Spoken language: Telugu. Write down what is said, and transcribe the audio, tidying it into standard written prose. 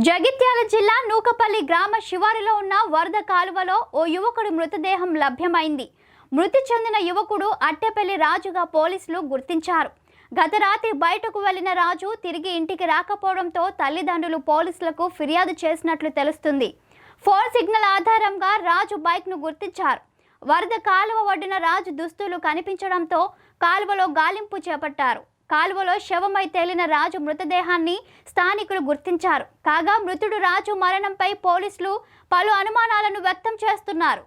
జగిత్యాల జిల్లా నూకపల్లి గ్రామ శివారులో ఉన్న వరద కాలువలో ఓ యువకుడి మృతదేహం లభ్యమైంది. మృతి చెందిన యువకుడు అట్టెపల్లి రాజుగా పోలీసులు గుర్తించారు. గత రాత్రి బయటకు వెళ్లిన రాజు తిరిగి ఇంటికి రాకపోవడంతో తల్లిదండ్రులు పోలీసులకు ఫిర్యాదు చేసినట్లు తెలుస్తుంది. ఫోన్ సిగ్నల్ ఆధారంగా రాజు బైక్ను గుర్తించారు. వరద కాలువ ఒడ్డున రాజు దుస్తులు కనిపించడంతో కాలువలో గాలింపు చేపట్టారు. కాలువలో శవమై తేలిన రాజు మృతదేహాన్ని స్థానికులు గుర్తించారు. కాగా మృతుడు రాజు మరణంపై పోలీసులు పలు అనుమానాలను వ్యక్తం చేస్తున్నారు.